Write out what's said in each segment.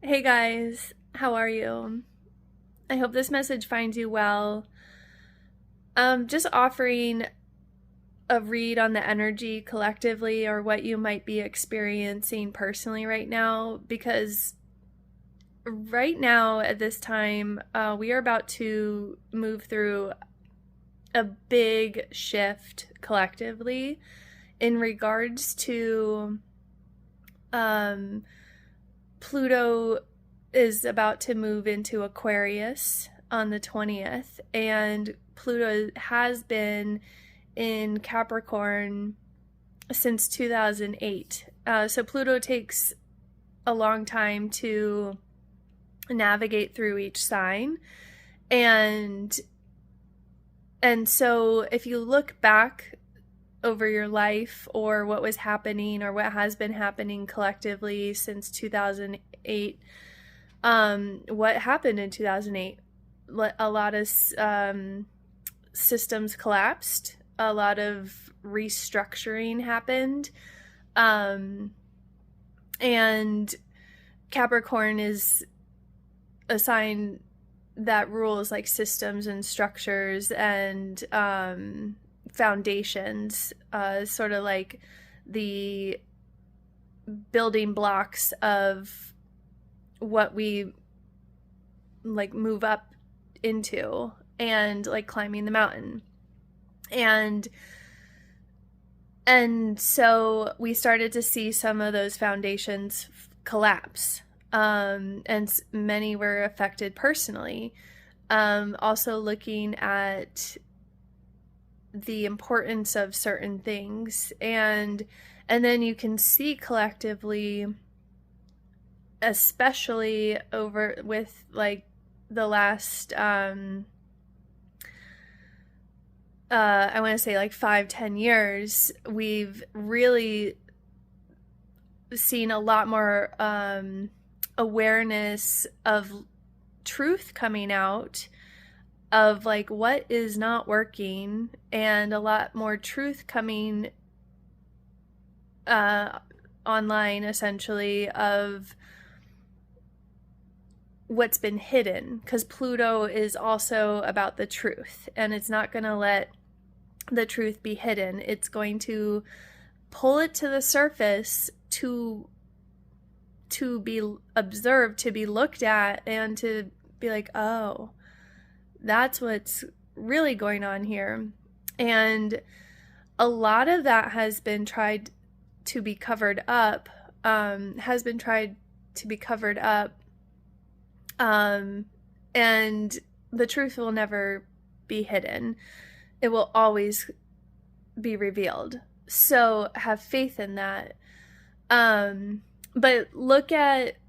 Hey guys, how are you? I hope this message finds you well. Just offering a read on the energy collectively or what you might be experiencing personally right now, because right now at this time, we are about to move through a big shift collectively in regards to um, Pluto is about to move into Aquarius on the 20th, and Pluto has been in Capricorn since 2008. So Pluto takes a long time to navigate through each sign. And so if you look back over your life or what was happening or what has been happening collectively since 2008, what happened in 2008? A lot of systems collapsed, a lot of restructuring happened, and Capricorn is a sign that rules like systems and structures and foundations, sort of like the building blocks of what we like move up into, and like climbing the mountain. And so we started to see some of those foundations collapse, and many were affected personally. Also looking at the importance of certain things, and then you can see collectively, especially over with like the last I want to say like 5-10 years, we've really seen a lot more awareness of truth coming out, of like what is not working, and a lot more truth coming online, essentially, of what's been hidden, because Pluto is also about the truth, and it's not going to let the truth be hidden. It's going to pull it to the surface to be observed, to be looked at, and to be like, oh, that's what's really going on here. And a lot of that has been tried to be covered up, and the truth will never be hidden. It will always be revealed. So have faith in that. But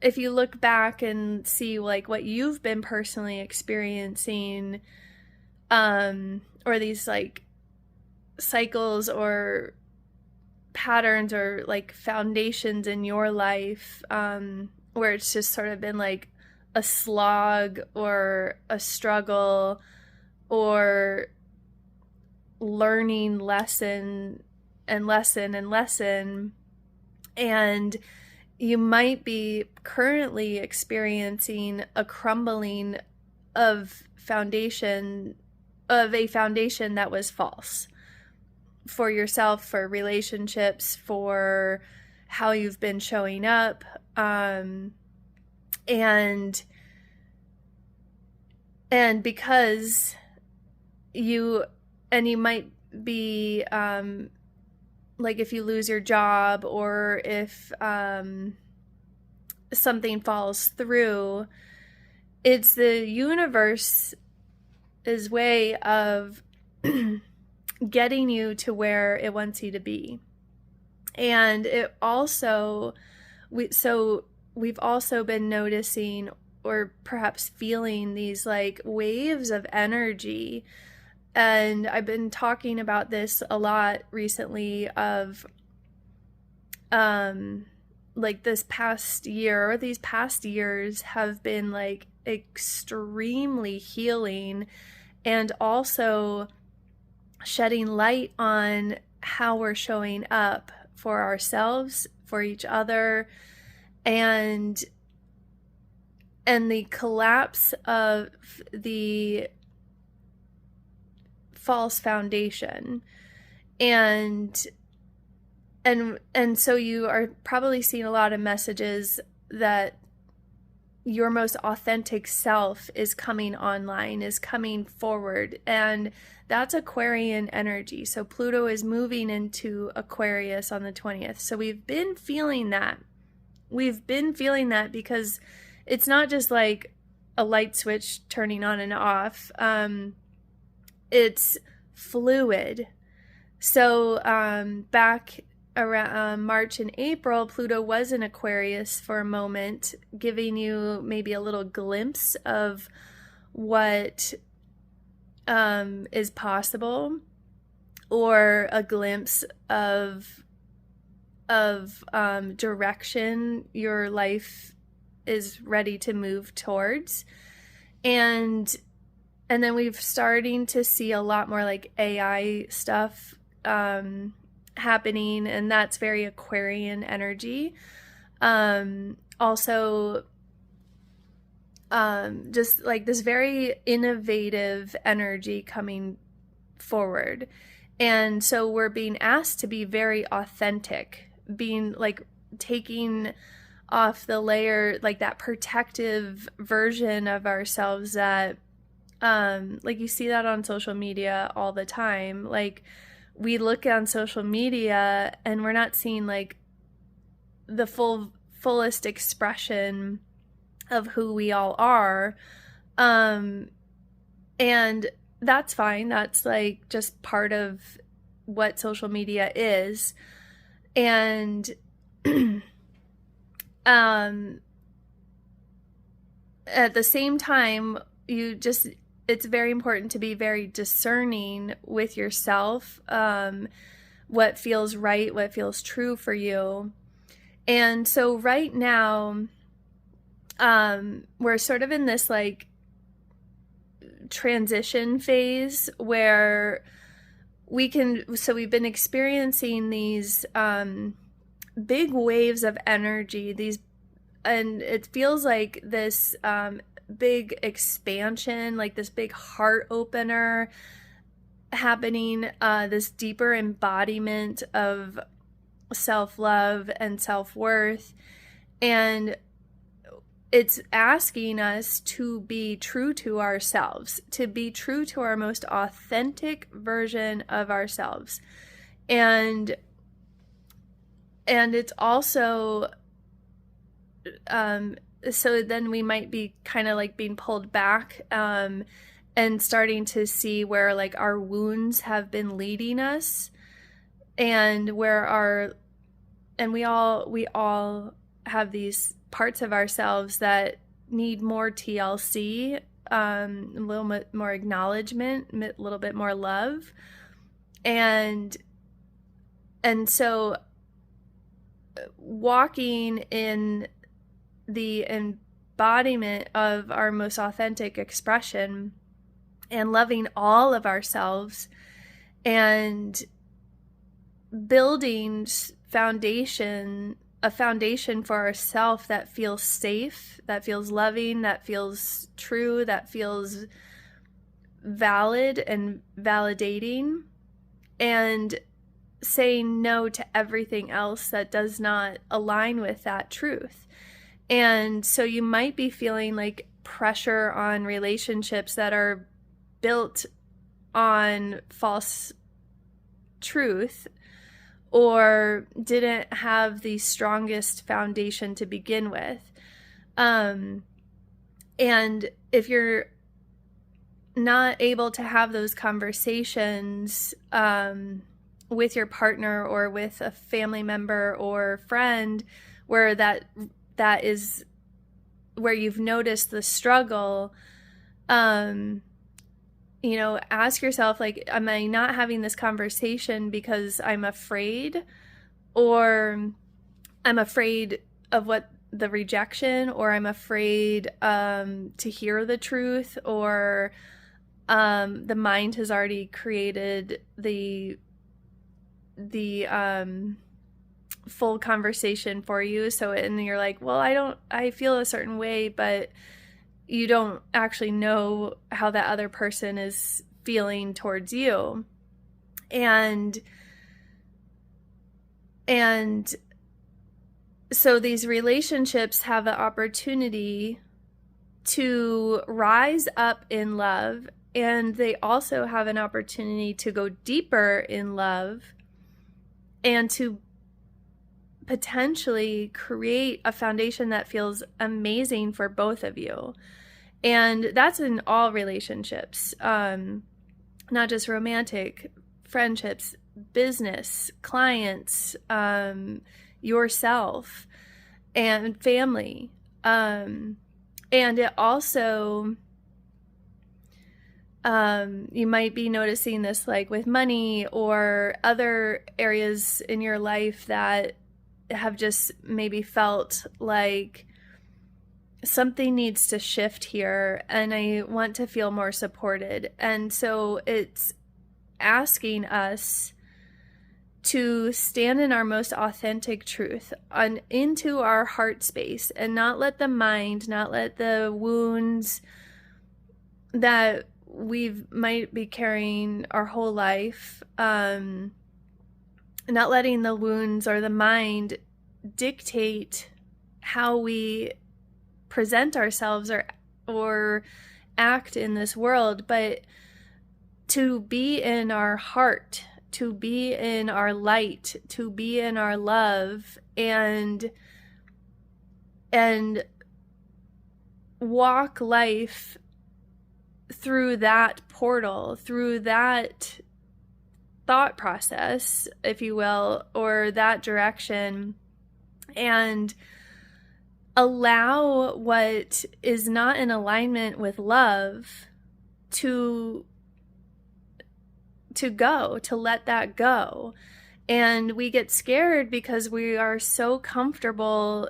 if you look back and see like what you've been personally experiencing, or these like cycles or patterns or like foundations in your life, where it's just sort of been like a slog or a struggle or learning lesson, and you might be currently experiencing a crumbling of a foundation that was false for yourself, for relationships, for how you've been showing up, and because you might be like, if you lose your job, or if something falls through, it's the universe's way of getting you to where it wants you to be. And it also, we've also been noticing, or perhaps feeling, these like waves of energy. And I've been talking about this a lot recently, of like this past year, or these past years have been like extremely healing, and also shedding light on how we're showing up for ourselves, for each other, and and the collapse of the false foundation. And so you are probably seeing a lot of messages that your most authentic self is coming online, is coming forward. And that's Aquarian energy. So Pluto is moving into Aquarius on the 20th. So we've been feeling that. We've been feeling that because it's not just like a light switch turning on and off. It's fluid. So back around March and April, Pluto was in Aquarius for a moment, giving you maybe a little glimpse of what is possible, or a glimpse of direction your life is ready to move towards. And then we've starting to see a lot more like AI stuff happening, and that's very Aquarian energy. Also, just like this very innovative energy coming forward. And so we're being asked to be very authentic, being like taking off the layer, like that protective version of ourselves that like you see that on social media all the time. Like we look on social media and we're not seeing like the fullest expression of who we all are. And that's fine. That's like just part of what social media is. And at the same time, it's very important to be very discerning with yourself, what feels right, what feels true for you. And so right now, we're sort of in this like transition phase where we've been experiencing these big waves of energy, and it feels like this big expansion, like this big heart opener happening, this deeper embodiment of self-love and self-worth. And it's asking us to be true to ourselves, to be true to our most authentic version of ourselves. And it's also so then we might be kind of like being pulled back and starting to see where like our wounds have been leading us, and we all have these parts of ourselves that need more TLC, a little bit more acknowledgement, a little bit more love. And so walking in the embodiment of our most authentic expression and loving all of ourselves and building a foundation for ourselves that feels safe, that feels loving, that feels true, that feels valid and validating, and saying no to everything else that does not align with that truth. And so you might be feeling like pressure on relationships that are built on false truth, or didn't have the strongest foundation to begin with. And if you're not able to have those conversations with your partner or with a family member or friend, where that is where you've noticed the struggle, ask yourself, like, am I not having this conversation because I'm afraid, or I'm afraid of what the rejection, or I'm afraid to hear the truth, or the mind has already created the full conversation for you. So, and you're like, well, I feel a certain way, but you don't actually know how that other person is feeling towards you. And so these relationships have an opportunity to rise up in love, and they also have an opportunity to go deeper in love and to potentially create a foundation that feels amazing for both of you. And that's in all relationships, not just romantic, friendships, business, clients, yourself, and family. And it also, you might be noticing this like with money or other areas in your life that have just maybe felt like something needs to shift here, and I want to feel more supported. And so it's asking us to stand in our most authentic truth on into our heart space, and not let the mind, not let the wounds that we might be carrying our whole life, not letting the wounds or the mind dictate how we present ourselves or act in this world, but to be in our heart, to be in our light, to be in our love, and walk life through that portal, through that thought process, if you will, or that direction, and allow what is not in alignment with love to go, to let that go. And we get scared because we are so comfortable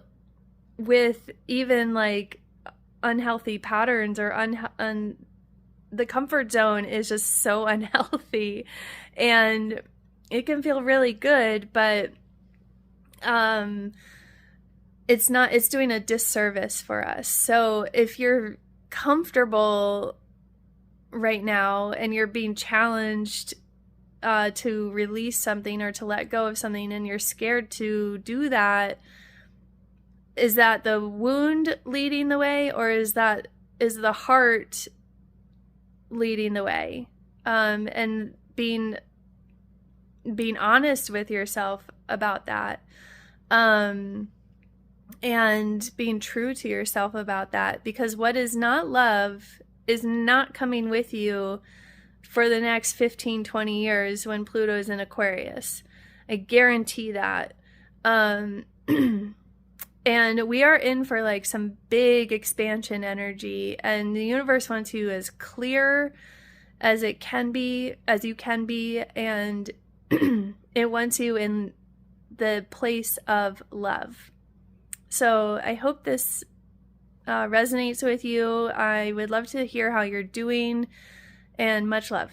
with even like unhealthy patterns, or the comfort zone is just so unhealthy, and it can feel really good, but it's doing a disservice for us. So if you're comfortable right now and you're being challenged to release something or to let go of something, and you're scared to do that, is that the wound leading the way, or is the heart leading the way? And being honest with yourself about that, and being true to yourself about that, because what is not love is not coming with you for the next 15, 20 years when Pluto's in Aquarius. I guarantee that. And we are in for like some big expansion energy, and the universe wants you as clear as it can be, as you can be, and it wants you in the place of love. So I hope this resonates with you. I would love to hear how you're doing, and much love.